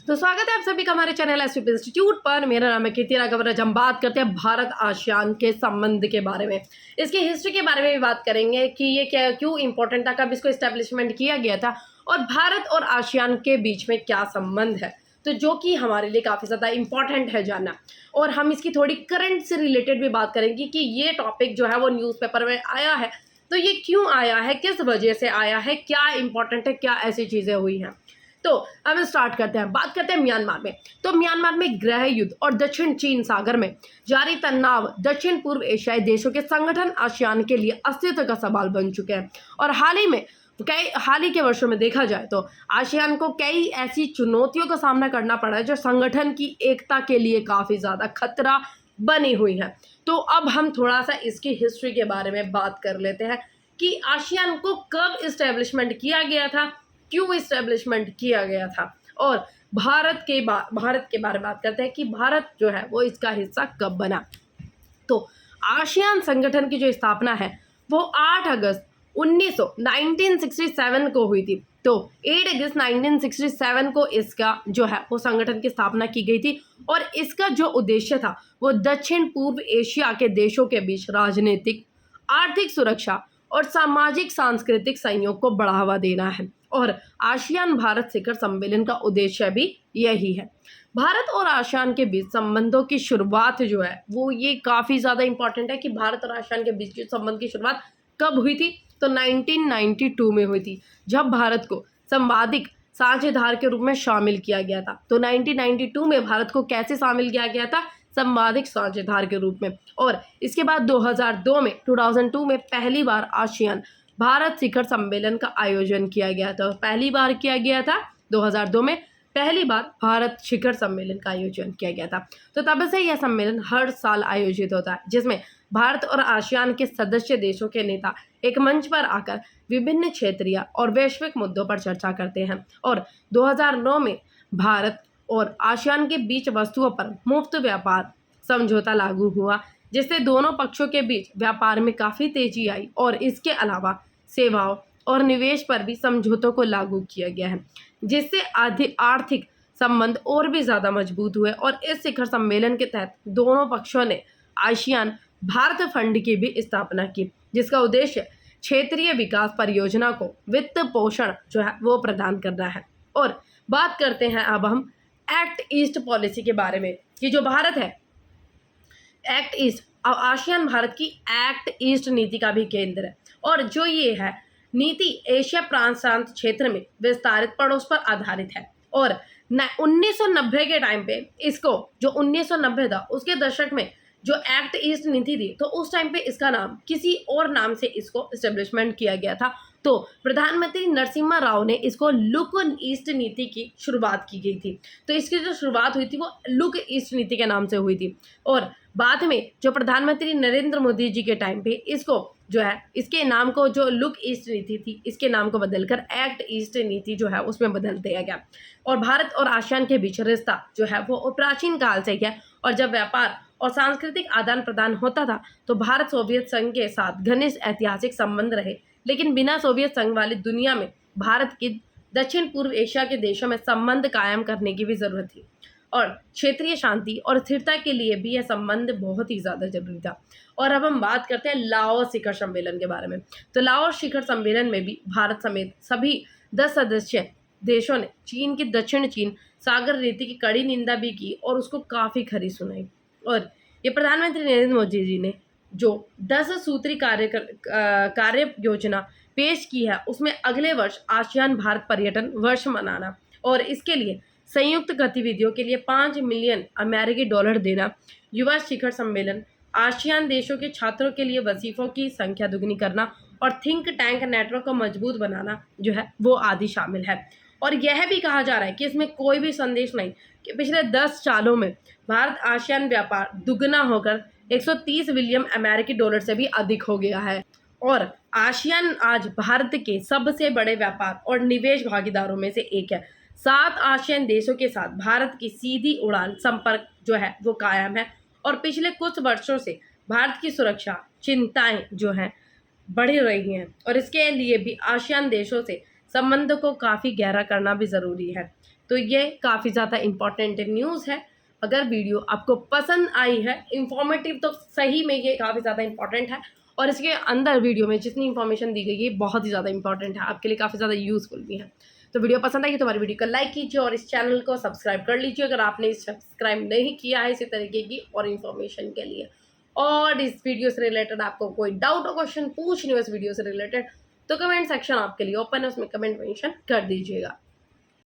तो स्वागत है आप सभी का हमारे चैनल एसवीपी इंस्टीट्यूट पर। मेरा नाम है कीर्ति राघव। आज हम बात करते हैं भारत आसियान के संबंध के बारे में, इसकी हिस्ट्री के बारे में भी बात करेंगे कि ये क्या क्यों इंपॉर्टेंट था, कब इसको इस्टेब्लिशमेंट किया गया था और भारत और आसियान के बीच में क्या संबंध है, तो जो कि हमारे लिए काफ़ी ज़्यादा इंपॉर्टेंट है जानना। और हम इसकी थोड़ी करंट से रिलेटेड भी बात करेंगे कि ये टॉपिक जो है वो न्यूज़पेपर में आया है, तो ये क्यों आया है, किस वजह से आया है, क्या इंपॉर्टेंट है, क्या ऐसी चीज़ें हुई हैं। तो अब स्टार्ट करते हैं, बात करते हैं म्यांमार में। तो म्यांमार में गृह युद्ध और दक्षिण चीन सागर में जारी तनाव दक्षिण पूर्व एशियाई देशों के संगठन आसियान के लिए अस्तित्व का सवाल बन चुके हैं। और हाल ही के वर्षों में देखा जाए तो आसियान को कई ऐसी चुनौतियों का सामना करना पड़ा है जो संगठन की एकता के लिए काफ़ी ज़्यादा खतरा बनी हुई है। तो अब हम थोड़ा सा इसकी हिस्ट्री के बारे में बात कर लेते हैं कि आसियान को कब इस्टेब्लिशमेंट किया गया था, क्यों इस्टेब्लिशमेंट किया गया था, और भारत के बारे में बात करते हैं कि भारत जो है वो इसका हिस्सा कब बना। तो आसियान संगठन की जो स्थापना है वो 8 अगस्त 1967 को हुई थी। तो 8 अगस्त 1967 को इसका जो है वो संगठन की स्थापना की गई थी और इसका जो उद्देश्य था वो दक्षिण पूर्व एशिया के देशों के बीच राजनीतिक, आर्थिक सुरक्षा और सामाजिक सांस्कृतिक सहयोग को बढ़ावा देना है। और आसियान भारत शिखर सम्मेलन का उद्देश्य भी यही है। भारत और आसियान के बीच संबंधों की शुरुआत जो है वो ये काफ़ी ज़्यादा इंपॉर्टेंट है कि भारत और आसियान के बीच के संबंध की शुरुआत कब हुई थी, तो 1992 में हुई थी, जब भारत को संवादिक साझेदार के रूप में शामिल किया गया था। तो 1992 में भारत को कैसे शामिल किया गया था, संवादिक साझेदार के रूप में। और इसके बाद 2002 में पहली बार आसियान भारत शिखर सम्मेलन का आयोजन किया गया था। पहली बार किया गया था 2002 में, पहली बार भारत शिखर सम्मेलन का आयोजन किया गया था। तो तब से यह सम्मेलन हर साल आयोजित होता है, जिसमें भारत और आसियान के सदस्य देशों के नेता एक मंच पर आकर विभिन्न क्षेत्रीय और वैश्विक मुद्दों पर चर्चा करते हैं। और 2009 में भारत और आसियान के बीच वस्तुओं पर मुफ्त व्यापार समझौता लागू हुआ, जिससे दोनों पक्षों के बीच व्यापार में काफ़ी तेजी आई। और इसके अलावा सेवाओं और निवेश पर भी समझौतों को लागू किया गया है, जिससे आर्थिक संबंध और भी ज़्यादा मजबूत हुए। और इस शिखर सम्मेलन के तहत दोनों पक्षों ने आसियान भारत फंड की भी स्थापना की, जिसका उद्देश्य क्षेत्रीय विकास परियोजना को वित्त पोषण जो है वो प्रदान करना है। और बात करते हैं अब हम एक्ट ईस्ट पॉलिसी के बारे में कि जो भारत है एक्ट ईस्ट, आसियान भारत की एक्ट ईस्ट नीति का भी केंद्र है। और जो ये है नीति एशिया प्रांत क्षेत्र में विस्तारित पड़ोस पर आधारित है। और 1990 के टाइम पे इसको, जो 1990 था उसके दशक में जो एक्ट ईस्ट नीति थी, तो उस टाइम पे इसका नाम किसी और नाम से इसको इस्टेब्लिशमेंट किया गया था। तो प्रधानमंत्री नरसिम्हा राव ने इसको लुक ईस्ट नीति की शुरुआत की गई थी। तो इसकी जो शुरुआत हुई थी वो लुक ईस्ट नीति के नाम से हुई थी। और बाद में जो प्रधानमंत्री नरेंद्र मोदी जी के टाइम पे इसको जो है इसके नाम को, जो लुक ईस्ट नीति थी, इसके नाम को बदलकर एक्ट ईस्ट नीति जो है उसमें बदल दिया गया। और भारत और आसियान के बीच रिश्ता जो है वो प्राचीन काल से ही है। और जब व्यापार और सांस्कृतिक आदान प्रदान होता था तो भारत सोवियत संघ के साथ घनिष्ठ ऐतिहासिक संबंध रहे, लेकिन बिना सोवियत संघ वाली दुनिया में भारत की दक्षिण पूर्व एशिया के देशों में संबंध कायम करने की भी जरूरत थी। और क्षेत्रीय शांति और स्थिरता के लिए भी यह संबंध बहुत ही ज़्यादा जरूरी था। और अब हम बात करते हैं लाओस शिखर सम्मेलन के बारे में। तो लाओस शिखर सम्मेलन में भी भारत समेत सभी 10 सदस्य देशों ने चीन की दक्षिण चीन सागर नीति की कड़ी निंदा भी की और उसको काफ़ी खरी सुनाई। और ये प्रधानमंत्री नरेंद्र मोदी जी ने जो 10 सूत्री कार्य योजना पेश की है, उसमें अगले वर्ष आसियान भारत पर्यटन वर्ष मनाना और इसके लिए संयुक्त गतिविधियों के लिए $5 मिलियन अमेरिकी डॉलर देना, युवा शिखर सम्मेलन, आसियान देशों के छात्रों के लिए वजीफों की संख्या दुगनी करना और थिंक टैंक नेटवर्क को मजबूत बनाना जो है वो आदि शामिल है। और यह भी कहा जा रहा है कि इसमें कोई भी संदेश नहीं कि पिछले 10 सालों में भारत आसियान व्यापार दुगना होकर 130 बिलियन अमेरिकी डॉलर से भी अधिक हो गया है। और आसियान आज भारत के सबसे बड़े व्यापार और निवेश भागीदारों में से एक है। 7 आसियान देशों के साथ भारत की सीधी उड़ान संपर्क जो है वो कायम है। और पिछले कुछ वर्षों से भारत की सुरक्षा चिंताएं जो हैं बढ़ रही हैं और इसके लिए भी आसियान देशों से संबंध को काफ़ी गहरा करना भी ज़रूरी है। तो ये काफ़ी ज़्यादा इम्पॉर्टेंट न्यूज़ है। अगर वीडियो आपको पसंद आई है, इंफॉर्मेटिव, तो सही में ये काफ़ी ज़्यादा इम्पॉर्टेंट है और इसके अंदर वीडियो में जितनी इन्फॉर्मेशन दी गई है बहुत ही ज़्यादा इंपॉर्टेंट है, आपके लिए काफ़ी ज़्यादा यूज़फुल भी है। तो वीडियो पसंद आई तो हमारी वीडियो को लाइक कीजिए और इस चैनल को सब्सक्राइब कर लीजिए अगर आपने सब्सक्राइब नहीं किया है इसी तरीके की और इन्फॉर्मेशन के लिए। और इस वीडियो से रिलेटेड आपको कोई डाउट और क्वेश्चन पूछनी हो इस वीडियो से रिलेटेड तो कमेंट सेक्शन आपके लिए ओपन है, उसमें कमेंट मेंशन कर दीजिएगा।